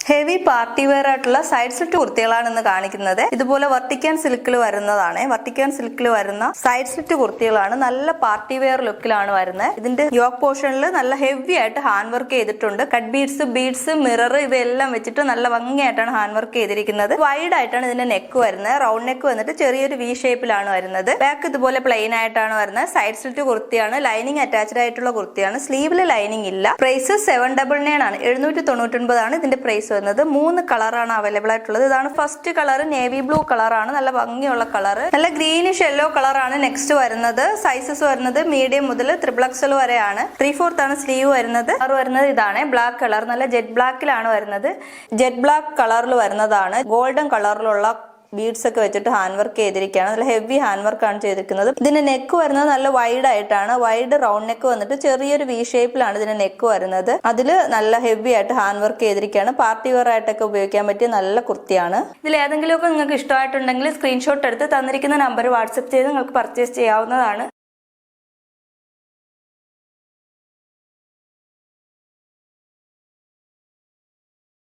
Heavy party wear ആയിട്ടുള്ള side slit കുർത്തികളാണ് ഇന്ന് കാണിക്കുന്നത്. ഇതുപോലെ വർട്ടിക്കാൻ സിൽക്കിൽ വരുന്നതാണ്. വർട്ടിക്കാൻ സിൽക്കിൽ വരുന്ന സൈഡ് സ്ലിറ്റ് കുർത്തികളാണ്. നല്ല പാർട്ടി വെയർ ലുക്കിലാണ് വരുന്നത്. ഇതിന്റെ യോക്ക് പോർഷനിൽ നല്ല ഹെവി ആയിട്ട് ഹാൻഡ് വർക്ക് ചെയ്തിട്ടുണ്ട്. കട്ട് ബീഡ്സ് മിറർ ഇതെല്ലാം വെച്ചിട്ട് നല്ല ഭംഗിയായിട്ടാണ് ഹാൻഡ് വർക്ക് ചെയ്തിരിക്കുന്നത്. വൈഡ് ആയിട്ടാണ് ഇതിന്റെ നെക്ക് വരുന്നത്. റൗണ്ട് നെക്ക് വന്നിട്ട് ചെറിയൊരു വി ഷേപ്പിലാണ് വരുന്നത്. ബാക്ക് ഇതുപോലെ പ്ലെയിൻ ആയിട്ടാണ് വരുന്നത്. സൈഡ് സ്ലിറ്റ് കുർത്തിയാണ്. ലൈനിങ് അറ്റാച്ച്ഡ് ആയിട്ടുള്ള കുർത്തിയാണ്. സ്ലീവില് ലൈനിങ് ഇല്ല. പ്രൈസ് 799 ആണ്. 799 ആണ് ഇതിന്റെ പ്രൈസ്. 3 കളറാണ് അവൈലബിൾ ആയിട്ടുള്ളത്. ഇതാണ് ഫസ്റ്റ് കളർ. നേവി ബ്ലൂ കളറാണ്. നല്ല ഭംഗിയുള്ള കളർ. നല്ല ഗ്രീനിഷ് യെല്ലോ കളറാണ് നെക്സ്റ്റ് വരുന്നത്. സൈസസ് വരുന്നത് മീഡിയം മുതൽ XXL വരെയാണ്. 3/4 ആണ് സ്ലീവ് വരുന്നത്. ഇതാണ് ബ്ലാക്ക് കളർ. നല്ല ജെറ്റ് ബ്ലാക്കിലാണ് വരുന്നത്. ജെറ്റ് ബ്ലാക്ക് കളറിൽ വരുന്നതാണ്. ഗോൾഡൻ കളറിലുള്ള ബീഡ്സ് ഒക്കെ വെച്ചിട്ട് ഹാൻഡ് വർക്ക് ചെയ്തിരിക്കുകയാണ്. നല്ല ഹെവി ഹാൻഡ് വർക്ക് ആണ് ചെയ്തിരിക്കുന്നത്. ഇതിന്റെ നെക്ക് വരുന്നത് നല്ല വൈഡ് ആയിട്ടാണ്. വൈഡ് റൗണ്ട് നെക്ക് വന്നിട്ട് ചെറിയൊരു വി ഷേപ്പിലാണ് ഇതിന്റെ നെക്ക് വരുന്നത്. അതിൽ നല്ല ഹെവി ആയിട്ട് ഹാൻഡ് വർക്ക് ചെയ്തിരിക്കുകയാണ്. പാർട്ടി വെയർ ആയിട്ടൊക്കെ ഉപയോഗിക്കാൻ പറ്റിയ നല്ല കുർത്തിയാണ്. ഇതിൽ ഏതെങ്കിലുമൊക്കെ നിങ്ങൾക്ക് ഇഷ്ടമായിട്ടുണ്ടെങ്കിൽ സ്ക്രീൻഷോട്ട് എടുത്ത് തന്നിരിക്കുന്ന നമ്പർ വാട്സ്ആപ്പ് ചെയ്ത് നിങ്ങൾക്ക് പർച്ചേസ് ചെയ്യാവുന്നതാണ്.